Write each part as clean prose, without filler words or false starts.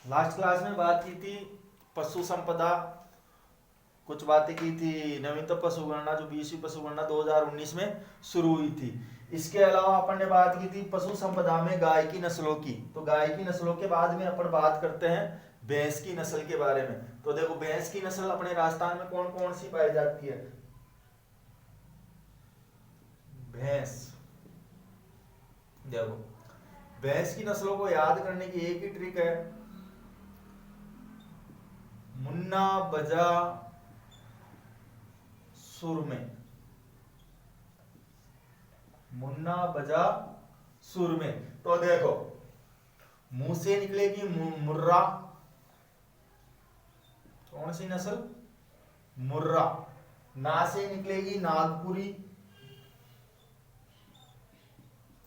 Last class में बात की थी पशु संपदा, कुछ बातें की थी नवीनतम पशु गणना जो 20वीं पशु गणना 2019 में शुरू हुई थी। इसके अलावा अपन ने बात की थी पशु संपदा में गाय की नस्लों की। तो गाय की नस्लों के बाद में अपन बात करते हैं भैंस की नस्ल के बारे में। तो देखो भैंस की नस्ल अपने राजस्थान में कौन कौन सी पाई जाती है। भैंस, देखो भैंस की नस्लों को याद करने की एक ही ट्रिक है, मुन्ना बजा सुर में, मुन्ना बजा सुर में। तो देखो मुंह से निकलेगी मुर्रा, कौन सी नस्ल, मुर्रा। ना से निकलेगी नागपुरी,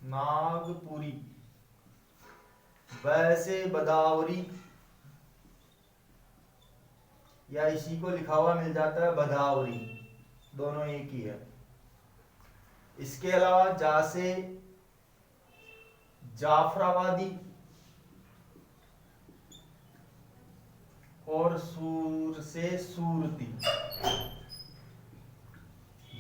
नागपुरी। वैसे बदावरी, या इसी को लिखा हुआ मिल जाता है बदावरी, दोनों एक ही है। इसके अलावा जा से जाफराबादी और सूर से सूरती,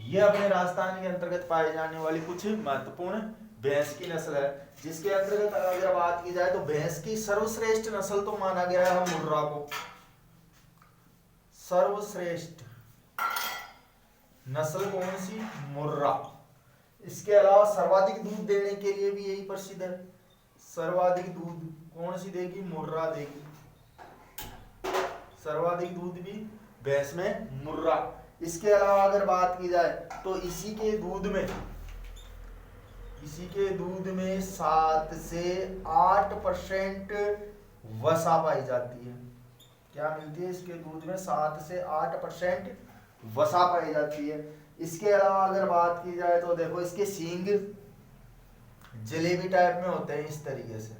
ये अपने राजस्थान के अंतर्गत पाए जाने वाली कुछ महत्वपूर्ण भैंस की नस्ल है। जिसके अंतर्गत अगर बात की जाए तो भैंस की सर्वश्रेष्ठ नस्ल तो माना गया है मुर्रा को, सर्वश्रेष्ठ नस्ल कौन सी, मुर्रा। इसके अलावा सर्वाधिक दूध देने के लिए भी यही प्रसिद्ध है, सर्वाधिक दूध कौन सी देगी, मुर्रा देगी। सर्वाधिक दूध भी भैंस में मुर्रा। इसके अलावा अगर बात की जाए तो इसी के दूध में 7 से 8% वसा पाई जाती है। क्या मिलती है इसके दूध में, 7 से 8% वसा पाई जाती है। इसके अलावा अगर बात की जाए तो देखो इसके सींग जलेबी टाइप में होते हैं, इस तरीके से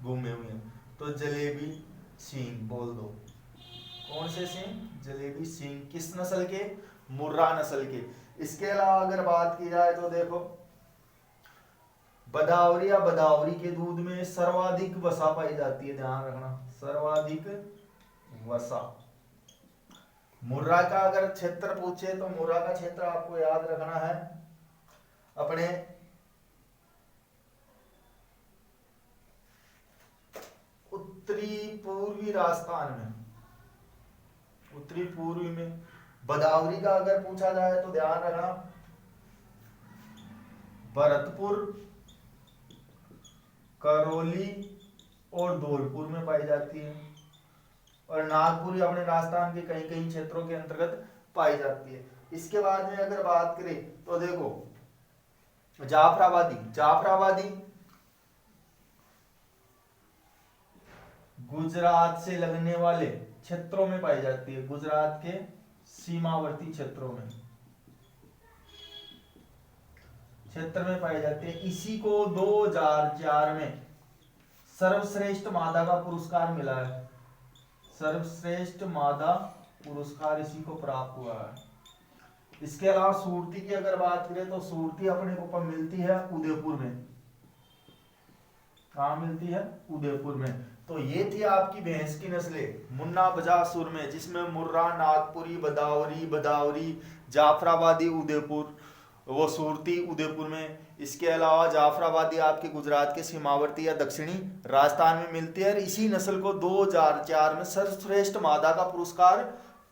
घूमे हुए, तो जलेबी सींग बोल दो। कौन से सींग, जलेबी सींग। किस नस्ल के, मुर्रा नस्ल के। इसके अलावा अगर बात की जाए तो देखो बदावरी या बदावरी के दूध में सर्वाधिक वसा पाई जाती है, ध्यान रखना, सर्वाधिक वसा। मुर्रा का अगर क्षेत्र पूछे तो मुर्रा का क्षेत्र आपको याद रखना है अपने उत्तरी पूर्वी राजस्थान में, उत्तरी पूर्वी में। बदावरी का अगर पूछा जाए तो ध्यान रखना भरतपुर, करौली और धौलपुर में पाई जाती है। और नागपुरी अपने राजस्थान के कई कई क्षेत्रों के अंतर्गत पाई जाती है। इसके बाद में अगर बात करें तो देखो जाफराबादी, जाफराबादी गुजरात से लगने वाले क्षेत्रों में पाई जाती है, गुजरात के सीमावर्ती क्षेत्रों में, क्षेत्र में पाई जाती है। इसी को 2004 में सर्वश्रेष्ठ मादा का पुरस्कार मिला है, सर्वश्रेष्ठ मादा पुरस्कार इसी को प्राप्त हुआ है। इसके अलावा सूरती की अगर बात करें तो सूरती अपने को मिलती है उदयपुर में, कहाँ मिलती है, उदयपुर में। तो ये थी आपकी भैंस की नस्लें मुन्ना बजासुर में, जिसमें मुर्रा, नागपुरी, बदावरी, बदावरी, जाफराबादी उदयपुर, वो सूरती उदयपुर में। इसके अलावा जाफराबादी आपके गुजरात के सीमावर्ती या दक्षिणी राजस्थान में मिलती है। और इसी नस्ल को 2004 में सर्वश्रेष्ठ मादा का पुरस्कार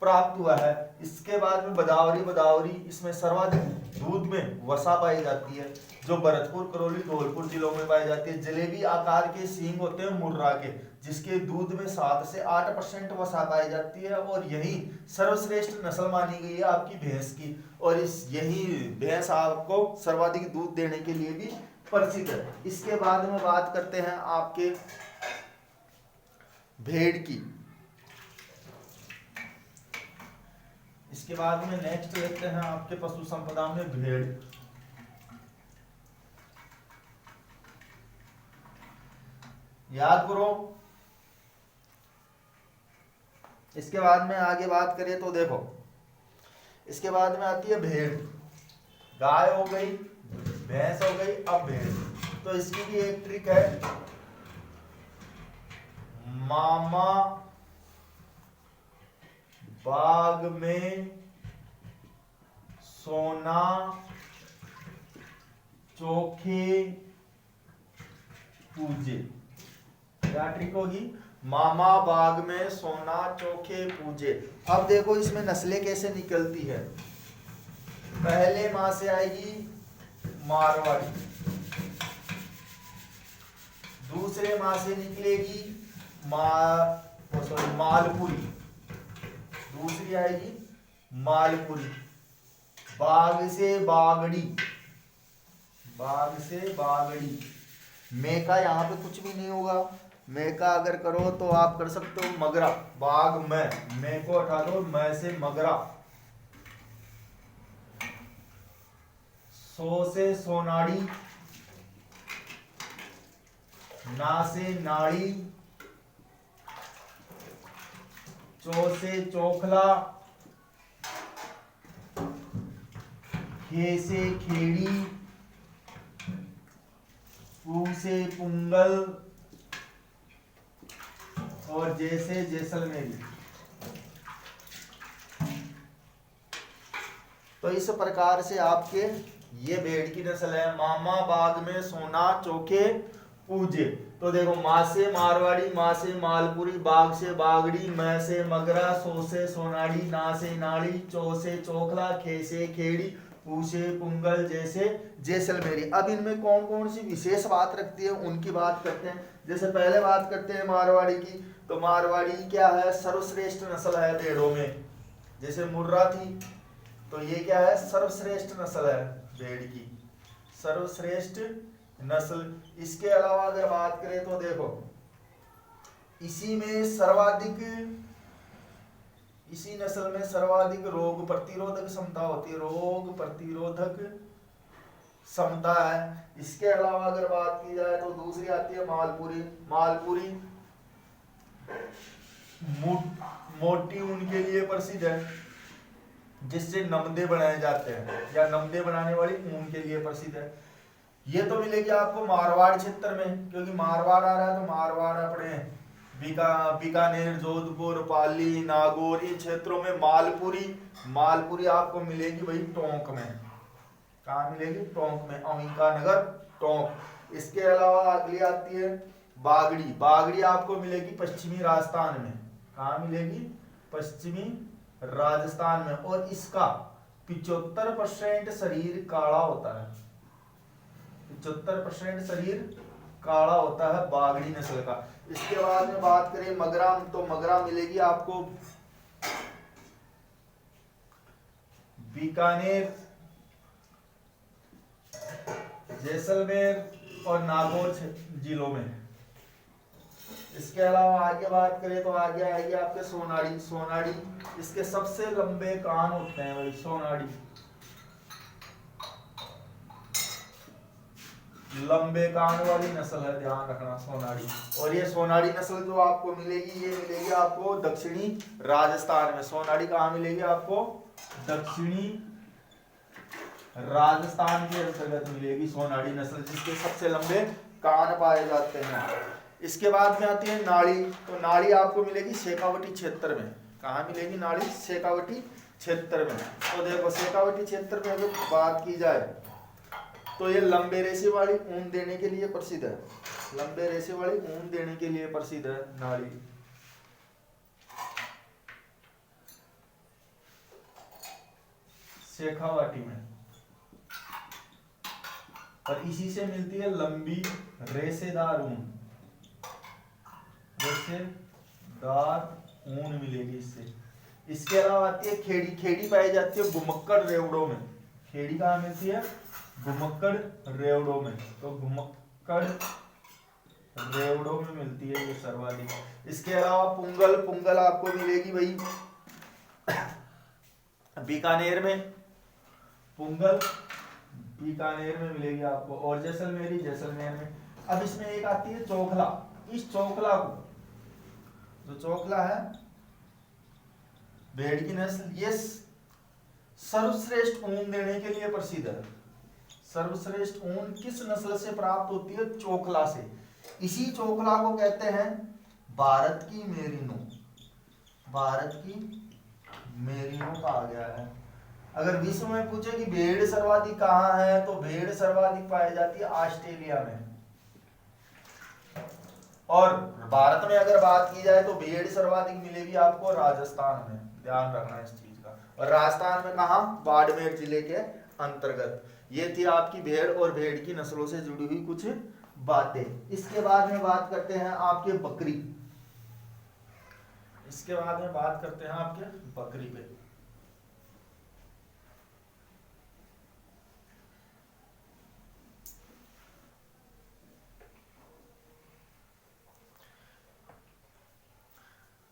प्राप्त हुआ है। इसके बाद में बदावरी, बदावरी इसमें सर्वाधिक दूध में वसा पाई जाती है, जो भरतपुर, करौली, धौलपुर जिलों में पाई जाती है। जलेबी आकार के सींग होते हैं मुर्रा के, जिसके दूध में 7 से 8% वसा पाई जाती है। और यही सर्वश्रेष्ठ नस्ल मानी गई है आपकी भैंस की। और इस यही भैंस आपको सर्वाधिक दूध देने के लिए भी प्रसिद्ध है। इसके बाद में बात करते हैं आपके भेड़ की। इसके बाद में नेक्स्ट देखते हैं आपके पशु संपदा में भेड़। याद करो। इसके बाद में आगे बात करें तो देखो इसके बाद में आती है भेड़। गाय हो गई, भैंस हो गई, अब भेड़। तो इसकी भी एक ट्रिक है, मामा बाग में सोना चोखे पूजे। क्या ट्रिक होगी? मामा बाग में सोना चोखे पूजे। अब देखो इसमें नस्लें कैसे निकलती है। पहले माँ से आएगी मारवाड़ी, दूसरे माँ से निकलेगी मालपुरी, दूसरी आएगी मालपुरी, बाग से बागड़ी, बाग से बागड़ी। मैं का यहाँ पे कुछ भी नहीं होगा। मैं का अगर करो तो आप कर सकते हो मगरा। बाग में, मैं को हटा दो, मैं से मगरा। सो से सोनाड़ी, ना से नाड़ी, चो से चोखला, खे से खेड़ी, पू से पुंगल और जैसे जैसलमेरी। तो इस प्रकार से आपके ये भेड़ की नस्ल है। मामा बाग में सोना चोखे पूजे। तो देखो, माँ से मारवाड़ी, माँ से मालपुरी, बाग से बागड़ी, मैं से मगरा, सो से सोनाड़ी, ना से नाड़ी, चो से चोखला, खे से खेड़ी, पू से पुंगल, जैसे जैसलमेरी। अब इनमें कौन कौन सी विशेष बात रखती है उनकी बात करते हैं। जैसे पहले बात करते हैं मारवाड़ी की। तो मारवाड़ी क्या है? सर्वश्रेष्ठ नस्ल है भेड़ों में। जैसे मुर्रा थी तो ये क्या है? सर्वश्रेष्ठ नस्ल है भेड़ की, सर्वश्रेष्ठ नस्ल। इसके अलावा अगर बात करें तो देखो, इसी नस्ल में सर्वाधिक रोग प्रतिरोधक क्षमता होती है, रोग प्रतिरोधक क्षमता है। इसके अलावा अगर बात की जाए तो दूसरी आती है मालपुरी। मालपुरी मोटी ऊन के लिए प्रसिद्ध है, जिससे नमदे बनाए जाते हैं, या नमदे बनाने वाली ऊन के लिए प्रसिद्ध है। ये तो मिलेगी आपको मारवाड़ क्षेत्र में, क्योंकि मारवाड़ आ रहा है तो मारवाड़ अपने बीकानेर, जोधपुर, पाली, नागौर, इन क्षेत्रों में मालपुरी आपको मिलेगी वही टोंक में। कहाँ मिलेगी? टोंक में, अंबिका नगर, टोंक। इसके अलावा अगली आती है बागड़ी। बागड़ी आपको मिलेगी पश्चिमी राजस्थान में। कहाँ मिलेगी? पश्चिमी राजस्थान में। और इसका 75% शरीर काला होता है, 75% शरीर काला होता है बागड़ी नस्ल का। इसके बाद में बात करें मगरा, तो मगरा मिलेगी आपको बीकानेर, जैसलमेर और नागौर जिलों में। इसके अलावा आगे बात करें तो आगे आएगी आपके सोनाड़ी। सोनाड़ी, इसके सबसे लंबे कान होते हैं भाई सोनाड़ी, लंबे कान वाली नस्ल है, ध्यान रखना सोनाड़ी। और ये सोनाड़ी नस्ल जो आपको मिलेगी, ये मिलेगी आपको दक्षिणी राजस्थान में। सोनाड़ी कहाँ मिलेगी आपको? दक्षिणी राजस्थान के अंतर्गत मिलेगी सोनाड़ी नस्ल, जिसके सबसे लंबे कान पाए जाते हैं। इसके बाद में आती है नाड़ी। तो नाड़ी आपको मिलेगी शेखावटी क्षेत्र में। कहाँ मिलेगी नाड़ी? शेखावटी क्षेत्र में। तो देखो, शेखावटी क्षेत्र में अगर बात की जाए तो ये लंबे रेशे वाली ऊन देने के लिए प्रसिद्ध है, लंबे रेशे वाली ऊन देने के लिए प्रसिद्ध है नाड़ी। शेखावाटी में। और इसी से मिलती है लंबी रेशेदार ऊन, रेशेदार ऊन मिलेगी इससे। इसके अलावा आती है खेड़ी। खेड़ी पाई जाती है घुमक्कड़ रेवड़ों में। खेड़ी कहाँ मिलती है? घुमक्कड़ रेवड़ों में। तो घुमक्कड़ रेवड़ों में मिलती है ये सर्वाधिक। इसके अलावा पुंगल। पुंगल आपको मिलेगी भाई बीकानेर में, पुंगल बीकानेर में मिलेगी आपको। और जैसलमेरी, जैसलमेर में। अब इसमें एक आती है चोखला। इस चोखला को, जो चोखला है भेड़ की नस्ल, ये सर्वश्रेष्ठ ऊन देने के लिए प्रसिद्ध है। सर्वश्रेष्ठ ऊन किस नस्ल से प्राप्त होती है? चोखला से। इसी चोखला को कहते हैं भारत की मेरिनो, भारत की मेरिनो कहा गया है। अगर विश्व में पूछे कि भेड़ सर्वाधिक कहाँ है, तो भेड़ सर्वाधिक पाई जाती है ऑस्ट्रेलिया में। और भारत में अगर बात की जाए तो भेड़ सर्वाधिक मिलेगी आपको राजस्थान में, ध्यान रखना इस चीज का। और राजस्थान में कहा, बाड़मेर जिले के अंतर्गत। ये थी आपकी भेड़ और भेड़ की नस्लों से जुड़ी हुई कुछ बातें। इसके बाद में बात करते हैं आपके बकरी, इसके बाद में बात करते हैं आपके बकरी पे।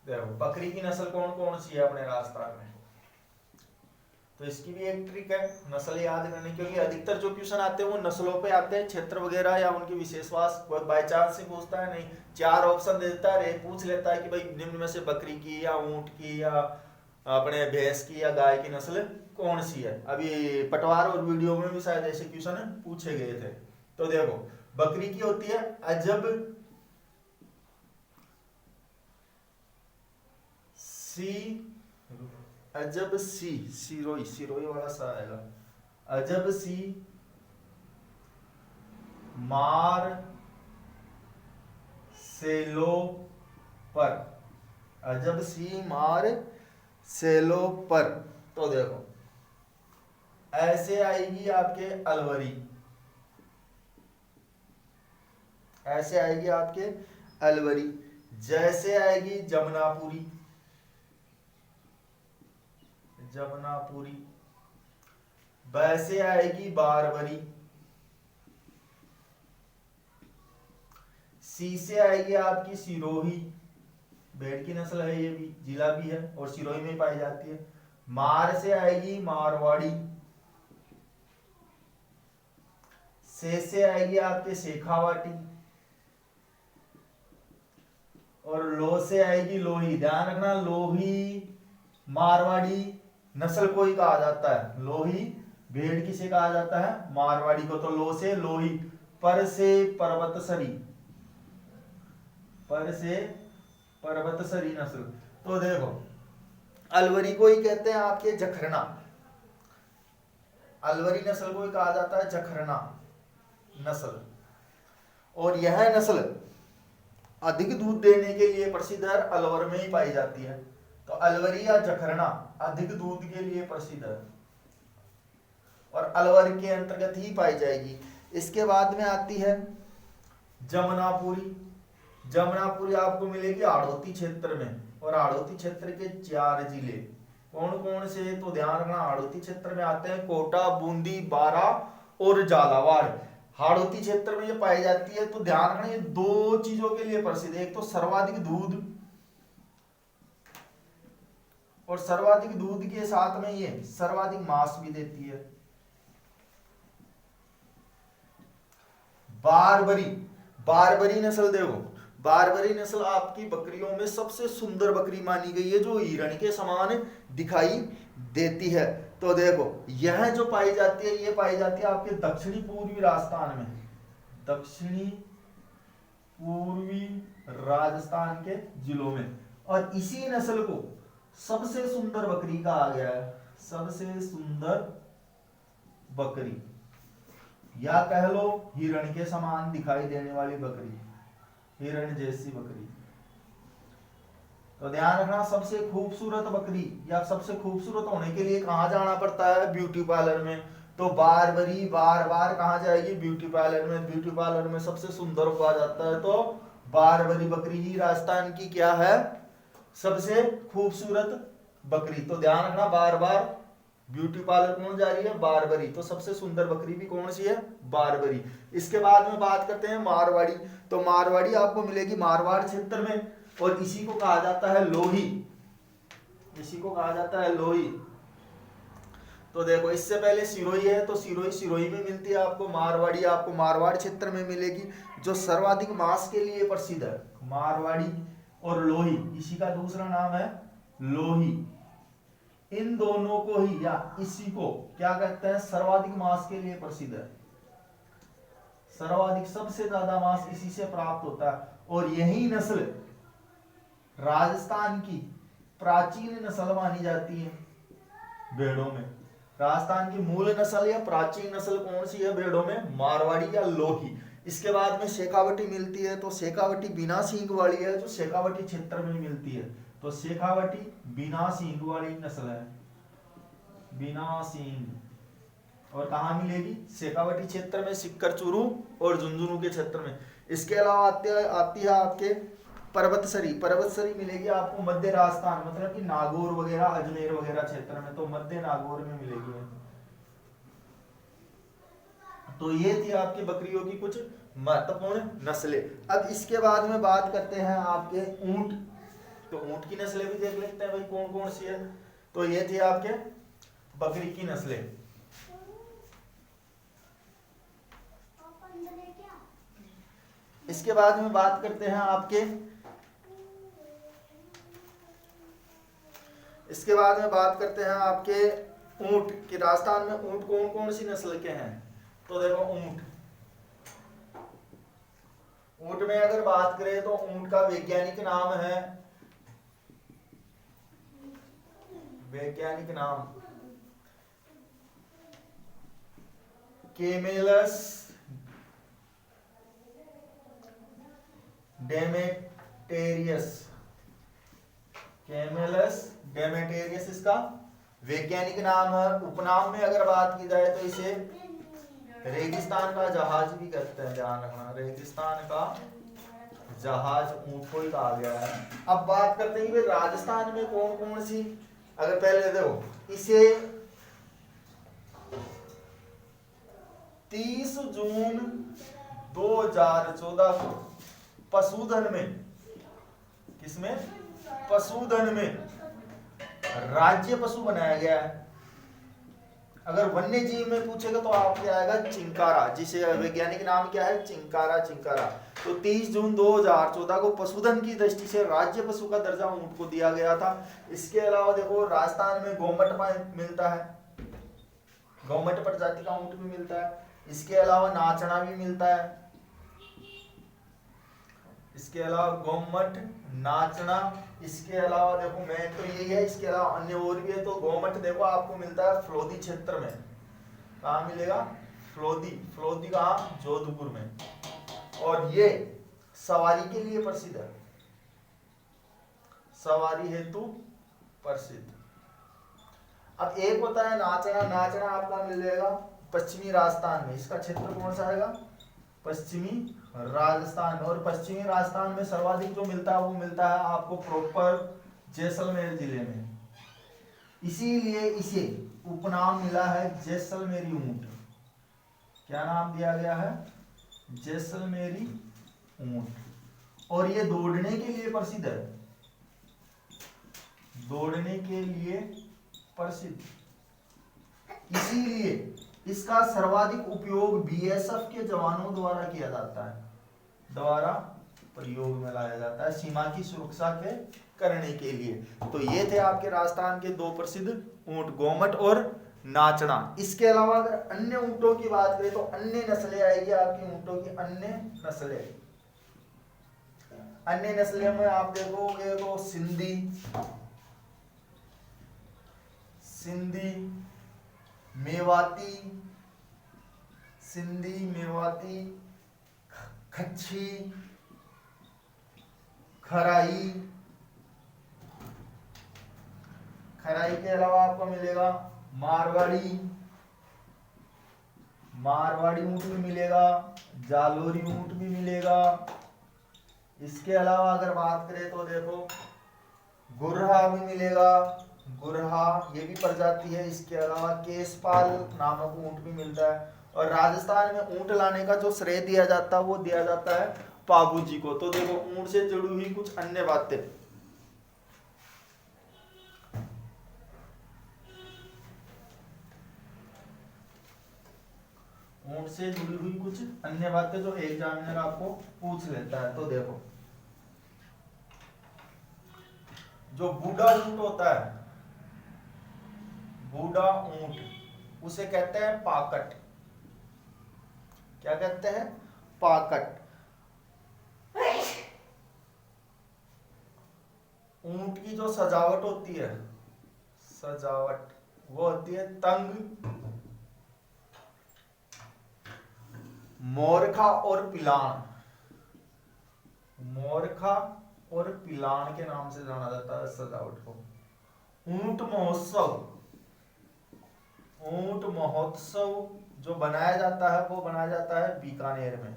देखो बकरी की नस्ल कौन कौन सी है अपने राजस्थान में, तो इसकी भी एक ट्रिक है नस्ल याद करने, क्योंकि अधिकतर जो क्वेश्चन आते हैं वो नस्लों पे आते हैं, क्षेत्र वगैरह या उनकी विशेषवास बाय चांस से पूछता है नहीं। 4 ऑप्शन दे देता है, पूछ लेता है कि भाई निम्न में से बकरी की या ऊंट की या अपने भैंस की या गाय की नस्ल कौन सी है। अभी पटवार और वीडियो में भी शायद ऐसे क्वेश्चन पूछे गए थे। तो देखो बकरी की होती है अजब अजब सी, सिरोही, सिरोही वाला सा आएगा, अजब सी मार सेलो पर, अजब सी मार सेलो पर। तो देखो ऐसे आएगी आपके अलवरी, ऐसे आएगी आपके अलवरी, जैसे आएगी जमुनापुरी, जमुनापुरी, वैसे आएगी बारबरी, सी से आएगी आपकी सिरोही, भेड़ की नस्ल है, ये भी जिला भी है और सिरोही में पाई जाती है। मार से आएगी मारवाड़ी, से आएगी आपके शेखावाटी, और लो से आएगी लोही। ध्यान रखना लोही मारवाड़ी नस्ल को ही कहा जाता है, लोही भेड़ किसे कहा जाता है, मारवाड़ी को। तो लो से लोही, पर से पर्वतसरी, पर से पर्वतसरी नस्ल। तो देखो अलवरी को ही कहते हैं आपके जखरना, अलवरी नस्ल को ही कहा जाता है जखरना नस्ल। और यह नस्ल अधिक दूध देने के लिए प्रसिद्ध है, अलवर में ही पाई जाती है। तो अलवरी या जखरना अधिक दूध के लिए प्रसिद्ध है और अलवर के अंतर्गत ही पाई जाएगी। इसके बाद में आती है जमुनापुरी, जमुनापुरी आपको मिलेगी हाड़ौती क्षेत्र में, और हाड़ौती क्षेत्र के 4 जिले कौन कौन से, तो ध्यान रखना हाड़ौती क्षेत्र में आते हैं कोटा, बूंदी, बारा और झालावाड़। हाड़ौती क्षेत्र में ये पाई जाती है। तो ध्यान रखना ये 2 चीजों के लिए प्रसिद्ध है, एक तो सर्वाधिक दूध, और सर्वाधिक दूध के साथ में ये सर्वाधिक मांस भी देती है। बारबरी, बारबरी नस्ल देखो, बारबरी नस्ल आपकी बकरियों में सबसे सुंदर बकरी मानी गई है, जो हिरण के समान दिखाई देती है। तो देखो यह जो पाई जाती है, ये पाई जाती है आपके दक्षिणी पूर्वी राजस्थान में, दक्षिणी पूर्वी राजस्थान के जिलों में। और इसी नस्ल को सबसे सुंदर बकरी कहा गया है, सबसे सुंदर बकरी, या कह लो हिरण के समान दिखाई देने वाली बकरी, हिरण जैसी बकरी। तो ध्यान रखना सबसे खूबसूरत बकरी या सबसे खूबसूरत होने के लिए कहाँ जाना पड़ता है, ब्यूटी पार्लर में। तो बारबरी बार बार कहाँ जाएगी, ब्यूटी पार्लर में। ब्यूटी पार्लर में सबसे सुंदर हुआ जाता है, तो बारबरी बकरी ही राजस्थान की क्या है, सबसे खूबसूरत बकरी। तो ध्यान रखना बार बार ब्यूटी पार्लर कौन जा रही है, बारबरी। तो सबसे सुंदर बकरी भी कौन सी है, बारबरी। इसके बाद में बात करते हैं मारवाड़ी। तो मारवाड़ी आपको मिलेगी मारवाड़ क्षेत्र में, और इसी को कहा जाता है लोही, इसी को कहा जाता है लोही। तो देखो इससे पहले सिरोही है, तो सिरोही सिरोही में मिलती है आपको। मारवाड़ी आपको मारवाड़ क्षेत्र में मिलेगी, जो सर्वाधिक मांस के लिए प्रसिद्ध है, मारवाड़ी। और लोही इसी का दूसरा नाम है लोही। इन दोनों को ही या इसी को क्या कहते हैं, सर्वाधिक मांस के लिए प्रसिद्ध है, सर्वाधिक सबसे ज्यादा मांस इसी से प्राप्त होता है। और यही नस्ल राजस्थान की प्राचीन नस्ल मानी जाती है भेड़ों में। राजस्थान की मूल नस्ल या प्राचीन नस्ल कौन सी है भेड़ों में? मारवाड़ी या लोही। इसके बाद में शेखावटी मिलती है, तो शेखावटी बिना सींग वाली है, जो शेखावटी क्षेत्र में मिलती है। तो शेखावटी बिना सींग वाली नस्ल है, बिना सींग। और कहाँ मिलेगी? शेखावटी क्षेत्र में, सिक्कर चूरू और झुंझुनू के क्षेत्र में। इसके अलावा आती है आपके पर्वतसरी। पर्वतसरी मिलेगी आपको मध्य राजस्थान, मतलब कि नागौर वगैरह, अजमेर वगैरह क्षेत्र में, तो मध्य नागौर में मिलेगी। तो ये थी आपकी बकरियों की कुछ महत्वपूर्ण नस्लें। अब इसके बाद में बात करते हैं आपके ऊंट। तो ऊंट की नस्लें भी देख लेते हैं भाई कौन कौन सी है। तो ये थी आपके बकरी की नस्लें। इसके बाद में बात करते हैं आपके ऊंट कि राजस्थान में ऊंट कौन कौन सी नस्ल के हैं। तो देखो ऊंट में अगर बात करें तो ऊंट का वैज्ञानिक नाम कैमेलस डेमेटेरियस इसका वैज्ञानिक नाम है। उपनाम में अगर बात की जाए तो इसे रेगिस्तान का जहाज भी कहते हैं, ध्यान रखना, रेगिस्तान का जहाज ऊंट को ही कहा गया है। अब बात करते हैं कि राजस्थान में कौन कौन सी, अगर पहले देखो इसे 30 जून 2014 को पशुधन में, किसमें? पशुधन में राज्य पशु बनाया गया है। अगर वन्य जीव में पूछेगा तो आपके आएगा चिंकारा, जिसे वैज्ञानिक नाम क्या है? चिंकारा। तो 30 जून 2014 को पशुधन की दृष्टि से राज्य पशु का दर्जा ऊंट को दिया गया था। इसके अलावा देखो राजस्थान में गोमट मिलता है, गोमट प्रजाति का ऊंट भी मिलता है। इसके अलावा नाचना भी मिलता है, इसके अलावा गोमट, नाचना। इसके अलावा देखो मैं तो यही है, इसके अलावा अन्य और भी है। तो गोमट देखो आपको मिलता है फ्लोदी क्षेत्र में। कहाँ मिलेगा? फ्लोदी कहाँ? जोधपुर में। और ये सवारी के लिए प्रसिद्ध है, सवारी हेतु प्रसिद्ध। अब एक होता है नाचना आपका मिलेगा पश्चिमी राजस्थान में। इसका क्षेत्र कौन सा आएगा? पश्चिमी राजस्थान। और पश्चिमी राजस्थान में सर्वाधिक जो मिलता है वो मिलता है आपको प्रॉपर जैसलमेर जिले में। इसीलिए इसे उपनाम मिला है जैसलमेरी ऊंट। क्या नाम दिया गया है? जैसलमेरी ऊंट। और ये दौड़ने के लिए प्रसिद्ध है, दौड़ने के लिए प्रसिद्ध। इसीलिए इसका सर्वाधिक उपयोग बीएसएफ के जवानों द्वारा किया जाता है, द्वारा प्रयोग में लाया जाता है सीमा की सुरक्षा के करने के लिए। तो ये थे आपके राजस्थान के दो प्रसिद्ध ऊंट, गोमट और नाचना। इसके अलावा अगर अन्य ऊंटों की बात करें तो अन्य नस्लें आएगी आपकी ऊंटों की। अन्य नस्लें में आप देखोगे तो सिंधी, मेवाती, खच्ची, खराई के अलावा आपको मिलेगा मारवाड़ी ऊंट भी मिलेगा, जालोरी ऊंट भी मिलेगा। इसके अलावा अगर बात करें तो देखो गुरहा भी मिलेगा, गुरहा ये भी प्रजाति है। इसके अलावा केसपाल नामक ऊंट भी मिलता है। और राजस्थान में ऊंट लाने का जो श्रेय दिया जाता है वो दिया जाता है पाबू जी को। तो देखो ऊंट से जुड़ी हुई कुछ अन्य बातें, ऊंट से जुड़ी हुई कुछ अन्य बातें जो एग्जामिनर आपको पूछ लेता है। तो देखो जो बूढ़ा ऊंट होता है, बूढ़ा ऊंट, उसे कहते हैं पाकट। क्या कहते हैं? पाकट। ऊंट की जो सजावट होती है, सजावट, वो होती है तंग, मोरखा और पिलान। मोरखा और पिलान के नाम से जाना जाता है सजावट को। ऊंट महोत्सव, ऊंट महोत्सव जो बनाया जाता है वो बनाया जाता है बीकानेर में।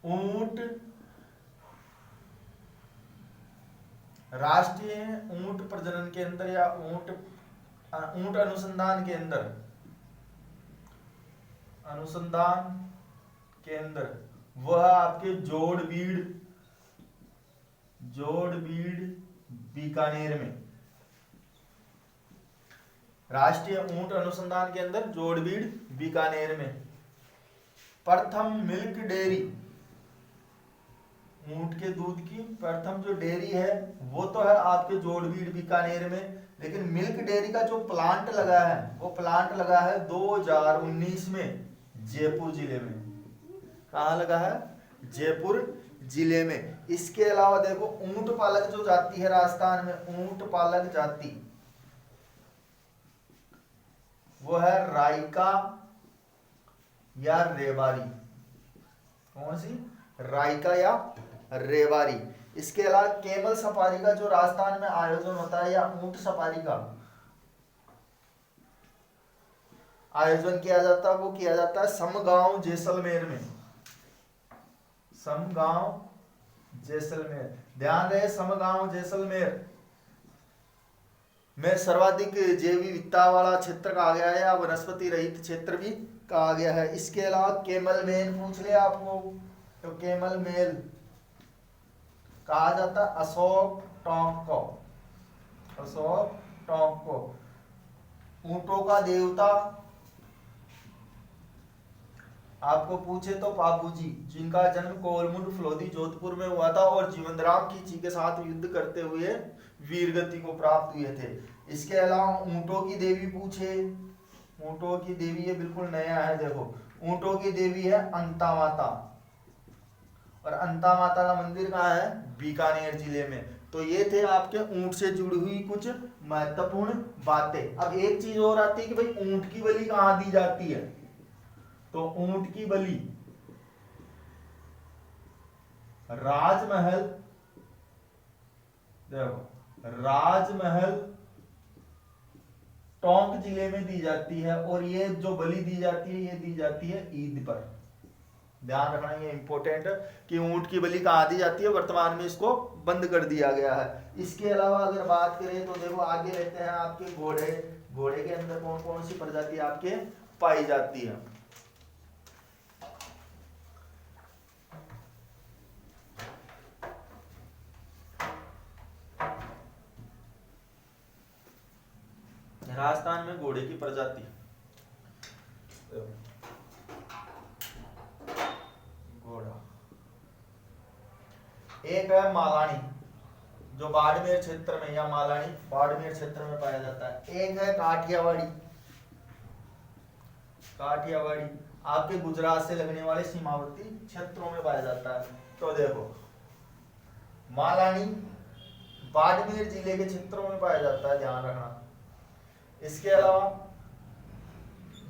ऊंट राष्ट्रीय ऊंट प्रजनन केंद्र या ऊंट अनुसंधान केंद्र, अनुसंधान केंद्र वह आपके जोड़बीड़, जोड़बीड़ बीकानेर में। राष्ट्रीय ऊंट अनुसंधान केंद्र जोड़बीड़ बीकानेर में। प्रथम मिल्क डेयरी, ऊंट के दूध की प्रथम जो डेयरी है वो तो है आपके जोड़बीड़ बीकानेर में, लेकिन मिल्क डेयरी का जो प्लांट लगा है वो प्लांट लगा है 2019 में जयपुर जिले में। कहाँ लगा है? जयपुर जिले में। इसके अलावा देखो ऊंट पालक जो जाति है राजस्थान में, ऊंट पालक जाति वो है राइका या रेवारी। कौन सी? राइका या रेवारी। इसके अलावा केमल सफारी का जो राजस्थान में आयोजन होता है या ऊंट सफारी का आयोजन किया जाता है वो किया जाता है समगांव जैसलमेर में। समगांव जैसलमेर, ध्यान रहे समगांव जैसलमेर में सर्वाधिक जैव विविधता वाला क्षेत्र कहा गया है या वनस्पति रहित क्षेत्र भी कहा गया है। इसके अलावा केमल मेल पूछ लिया आपको, तो केमल मेल कहा जाता है अशोक टोंक को, अशोक टोंक को। ऊंटों का देवता आपको पूछे तो बाबूजी, जिनका जन्म कोलमुंड फलोदी जोधपुर में हुआ था और जीवनराम की के साथ युद्ध करते हुए वीरगति को प्राप्त हुए थे। इसके अलावा ऊंटों की देवी पूछे, ऊंटों की देवी ये बिल्कुल नया है, देखो ऊंटों की देवी है अंता माता, और अंता माता का मंदिर कहाँ है? बीकानेर जिले में। तो ये थे आपके ऊंट से जुड़ी हुई कुछ महत्वपूर्ण बातें। अब एक चीज और आती है कि भाई ऊंट की बलि कहाँ दी जाती है, तो ऊंट की बलि राजमहल, देखो राजमहल टोंक जिले में दी जाती है, और ये जो बलि दी जाती है ये दी जाती है ईद पर। ध्यान रखना ये इंपॉर्टेंट है कि ऊंट की बलि कहाँ दी जाती है, वर्तमान में इसको बंद कर दिया गया है। इसके अलावा अगर बात करें तो देखो आगे रहते हैं आपके घोड़े। घोड़े के अंदर कौन कौन सी प्रजाति आपके पाई जाती है? राजस्थान में घोड़े की प्रजाति, घोड़ा एक है मालानी जो बाड़मेर क्षेत्र में या मालानी बाड़मेर क्षेत्र में पाया जाता है। एक है काठियावाड़ी, काठियावाड़ी आपके गुजरात से लगने वाले सीमावर्ती क्षेत्रों में पाया जाता है। तो देखो मालानी बाड़मेर जिले के क्षेत्रों में पाया जाता है, ध्यान रखना। इसके अलावा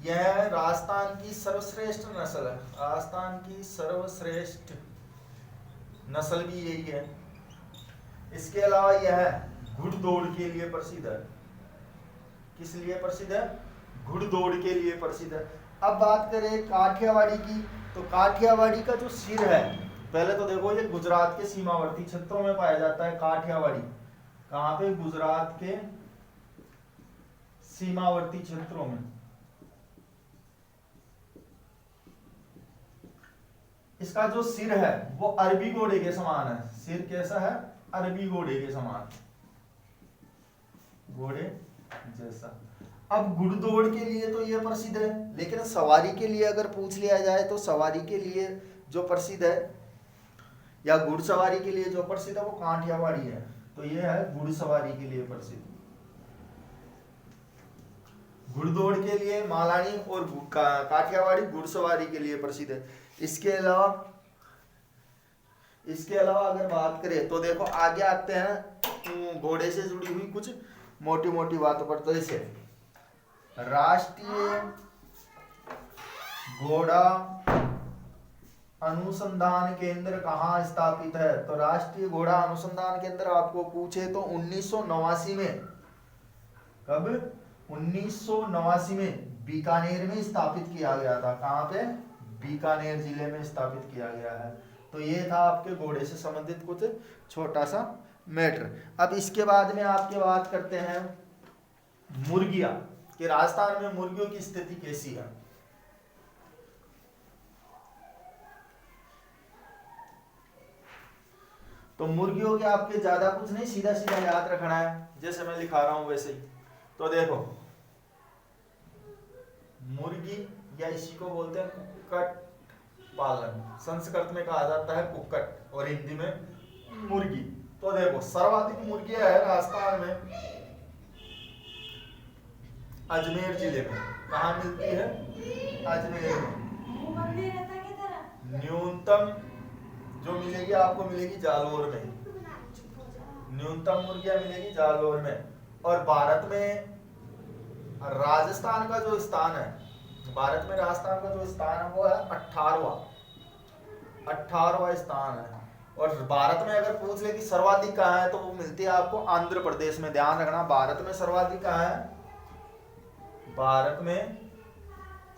यह राजस्थान की सर्वश्रेष्ठ नस्ल है, राजस्थान की सर्वश्रेष्ठ नस्ल भी यही है। इसके अलावा यह घुड़दौड़ के लिए प्रसिद्ध है। किस लिए प्रसिद्ध है? घुड़दौड़ के लिए प्रसिद्ध है। अब बात करें काठियावाड़ी की, तो काठियावाड़ी का जो सिर है, पहले तो देखो ये गुजरात के सीमावर्ती क्षेत्रों में पाया जाता है काठियावाड़ी। कहां पे? गुजरात के सीमावर्ती क्षेत्रों में। इसका जो सिर है वो अरबी घोड़े के समान है। सिर कैसा है? अरबी घोड़े के समान, घोड़े जैसा। अब घुड़दौड़ के लिए तो ये प्रसिद्ध है, लेकिन सवारी के लिए अगर पूछ लिया जाए तो सवारी के लिए जो प्रसिद्ध है या घुड़सवारी के लिए जो प्रसिद्ध है वो काठियावाड़ी है। तो ये है घुड़सवारी के लिए प्रसिद्ध। घुड़दौड़ के लिए मालानी और काठियावाड़ी घुड़सवारी के लिए प्रसिद्ध है। इसके अलावा इसके अलावा अगर बात करें तो देखो आगे आते हैं घोड़े से जुड़ी हुई कुछ मोटी मोटी बातों पर। तो इसे राष्ट्रीय घोड़ा अनुसंधान केंद्र कहाँ स्थापित है? तो राष्ट्रीय घोड़ा अनुसंधान केंद्र आपको पूछे तो 1989 में, कब? 1989 में बीकानेर में स्थापित किया गया था। कहाँ पे? बीकानेर जिले में स्थापित किया गया है। तो ये था आपके घोड़े से संबंधित कुछ छोटा सा मैटर। अब इसके बाद में आपके बात करते हैं मुर्गियां, कि राजस्थान में मुर्गियों की स्थिति कैसी है। तो मुर्गियों के आपके ज्यादा कुछ नहीं, सीधा सीधा याद रखना है, जैसे मैं लिखा रहा हूं वैसे ही। तो देखो मुर्गी या इसी को बोलते हैं कुक्कट पालन, संस्कृत में कहा जाता है कुक्कट और हिंदी में मुर्गी। तो देखो सर्वाधिक मुर्गियां है राजस्थान में अजमेर जिले में। कहाँ मिलती है? अजमेर में। न्यूनतम जो मिलेगी आपको मिलेगी जालोर में, न्यूनतम मुर्गियां मिलेगी जालोर में। और भारत में राजस्थान का जो स्थान है, भारत में राजस्थान का जो स्थान है वो है 18वां स्थान है। और भारत में अगर पूछ ले कि सर्वाधिक कहाँ है तो वो मिलती है आपको आंध्र प्रदेश में। ध्यान रखना भारत में सर्वाधिक कहाँ है? भारत में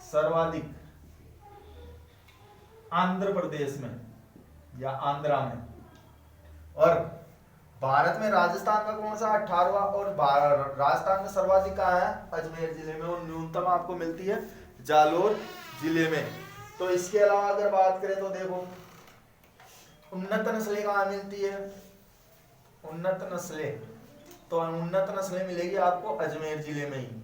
सर्वाधिक आंध्र प्रदेश में या आंध्रा में। और भारत में राजस्थान का कौन सा? 18वां। और राजस्थान में सर्वाधिक कहाँ है? अजमेर जिले में। और न्यूनतम आपको मिलती है जालोर जिले में। तो इसके अलावा अगर बात करें तो देखो उन्नत नस्लें कहाँ मिलती है? उन्नत नस्लें, तो उन्नत नस्लें मिलेगी आपको अजमेर जिले में ही।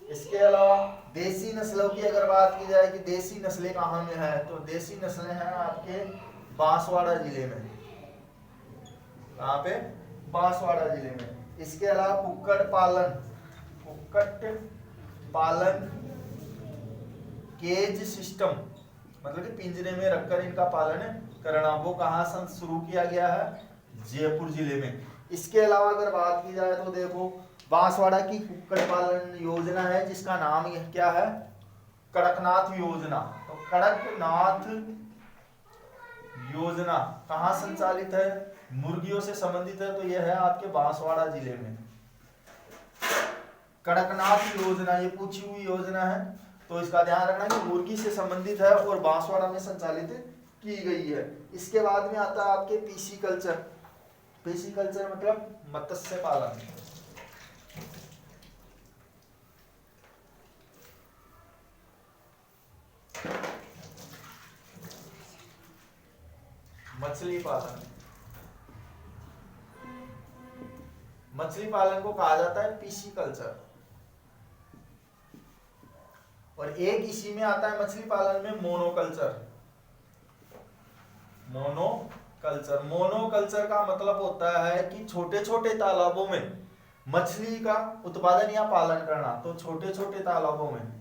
इसके अलावा देसी नस्लों की अगर बात की जाए कि देसी नस्लें कहाँ में है, तो देसी नस्लें हैं आपके बांसवाड़ा जिले में। कहाँ पे? बांसवाड़ा जिले में। इसके अलावा कुक्कट पालन केज सिस्टम, मतलब कि पिंजरे में रखकर इनका पालन करना, वो कहाँ से शुरू किया गया है? जयपुर जिले में। इसके अलावा अगर बात की जाए तो देखो बांसवाड़ा की कुक्कुट पालन योजना है जिसका नाम क्या है? कड़कनाथ योजना। तो कड़कनाथ योजना कहाँ संचालित है? मुर्गियों से संबंधित है, तो यह है आपके बांसवाड़ा जिले में। कड़कनाथ योजना ये पूछी हुई योजना है, तो इसका ध्यान रखना कि मुर्गी से संबंधित है और बांसवाड़ा में संचालित की गई है। इसके बाद में आता है आपके पीसी कल्चर। पीसी कल्चर मतलब मत्स्य पालन। मछली पालन, मछली पालन को कहा जाता है पीसी कल्चर। और एक इसी में आता है मछली पालन में मोनोकल्चर। मोनोकल्चर का मतलब होता है कि छोटे छोटे तालाबों में मछली का उत्पादन या पालन करना। तो छोटे छोटे तालाबों में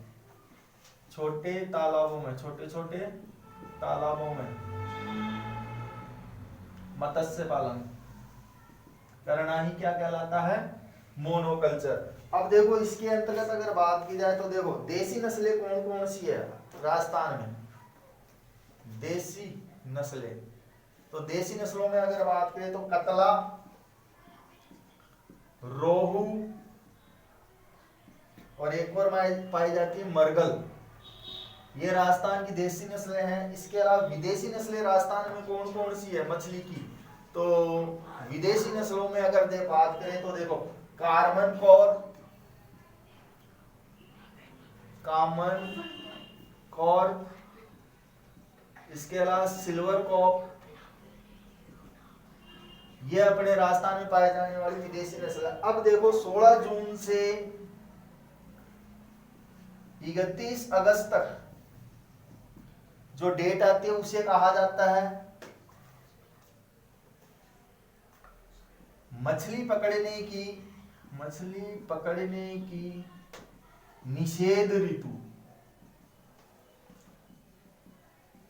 मत्स्य पालन करना ही क्या कहलाता है? मोनोकल्चर। अब देखो इसके अंतर्गत अगर बात की जाए तो देखो देसी नस्लें कौन कौन सी है राजस्थान में? देसी नस्लें, तो देसी नस्लों में अगर बात करें तो कतला, रोहू और एक और पाई जाती है मरगल। ये राजस्थान की देसी नस्लें हैं। इसके अलावा विदेशी नस्लें राजस्थान में कौन कौन सी है मछली की? तो विदेशी नस्लों में अगर बात करें तो देखो कॉमन कॉर्प, इसके अलावा सिल्वर कॉप, ये अपने राजस्थान में पाए जाने वाली विदेशी नस्ल है। अब देखो 16 जून से 31 अगस्त तक जो डेट आती है उसे कहा जाता है मछली पकड़ने की निषेध ऋतु।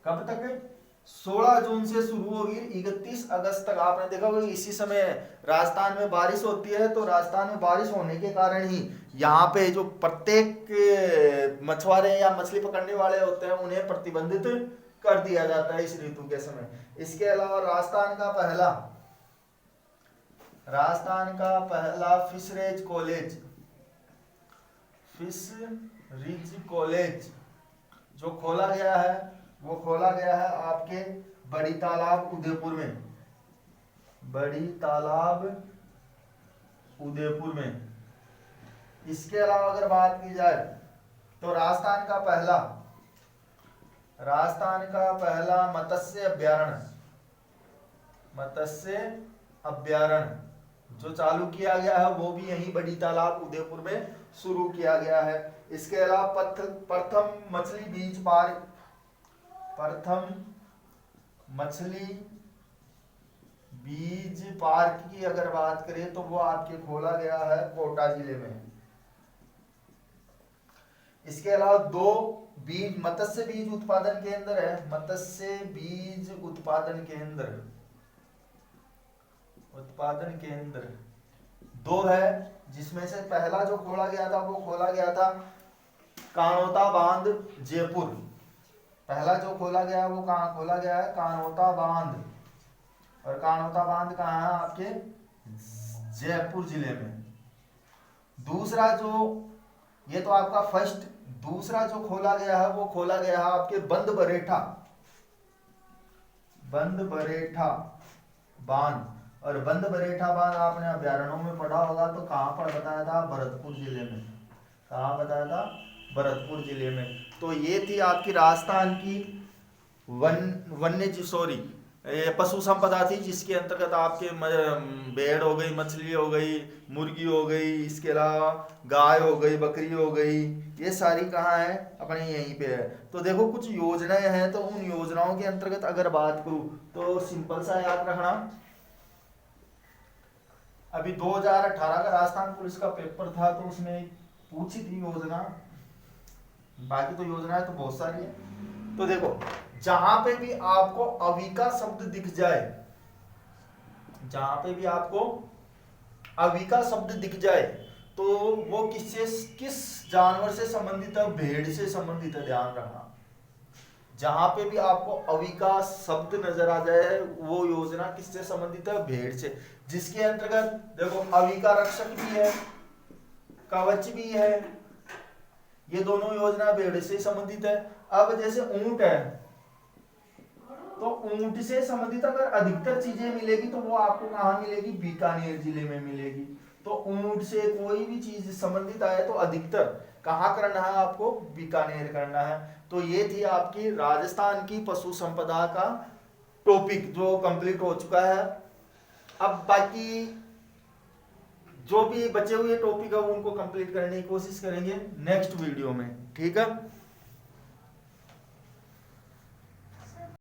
कब तक? 16 जून से शुरू होगी 31 अगस्त तक। आपने देखा होगा इसी समय राजस्थान में बारिश होती है, तो राजस्थान में बारिश होने के कारण ही यहाँ पे जो प्रत्येक मछुआरे या मछली पकड़ने वाले होते हैं उन्हें प्रतिबंधित कर दिया जाता है इस ऋतु के समय। इसके अलावा राजस्थान का पहला फिशरीज कॉलेज जो खोला गया है वो खोला गया है आपके बड़ी तालाब उदयपुर में। इसके अलावा अगर बात की जाए तो राजस्थान का पहला मत्स्य अभ्यारण्य जो चालू किया गया है वो भी यही बड़ी तालाब उदयपुर में शुरू किया गया है। इसके अलावा प्रथम मछली बीज पार्क की अगर बात करें तो वो आपके खोला गया है कोटा जिले में। इसके अलावा 2 मत्स्य बीज उत्पादन केंद्र 2 है, जिसमें से पहला जो खोला गया था वो खोला गया था कानोता बांध जयपुर। पहला जो खोला गया वो कहाँ खोला गया है? कानोता बांध। और कानोता बांध कहाँ है? आपके जयपुर जिले में। दूसरा जो ये तो आपका फर्स्ट, दूसरा जो खोला गया है वो खोला गया है आपके बंद बरेठा बांध। और बंद बरेठा बांध आपने अभ्यारण्यों में पढ़ा होगा, तो कहाँ पर बताया था? भरतपुर जिले में। कहाँ बताया था? भरतपुर जिले में। तो ये थी आपकी राजस्थान की पशु संपदा थी, जिसके अंतर्गत आपके भेड़ हो गई, मछली हो गई, मुर्गी हो गई, इसके अलावा गाय हो गई, बकरी हो गई, ये सारी कहाँ है? अपने यहीं पे है। तो देखो कुछ योजनाएं हैं, तो उन योजनाओं के अंतर्गत अगर बात करूं तो सिंपल सा याद रखना, अभी 2018 का राजस्थान पुलिस का पेपर था तो उसमें पूछी थी योजना, बाकी तो योजनाएं तो बहुत सारी है। तो देखो जहां पे भी आपको अविका शब्द दिख जाए, तो वो किस जानवर से संबंधित है? भेड़ से संबंधित है, ध्यान रखना। जहां पे भी आपको अविका शब्द नजर आ जाए वो योजना किससे संबंधित है? भेड़ से। जिसके अंतर्गत देखो अविका रक्षक भी है, कवच भी है, ये दोनों योजना भेड़ से संबंधित है। अब जैसे ऊंट है, तो ऊंट से संबंधित अगर अधिकतर चीजें मिलेगी तो वो आपको कहाँ मिलेगी? बीकानेर जिले में मिलेगी। तो ऊंट से कोई भी चीज संबंधित आए तो अधिकतर कहाँ करना है आपको? बीकानेर करना है। तो ये थी आपकी राजस्थान की पशु संपदा का टॉपिक जो कंप्लीट हो चुका है। अब बाकी जो भी बचे हुए टॉपिक है उनको कंप्लीट करने की कोशिश करेंगे नेक्स्ट वीडियो में, ठीक है।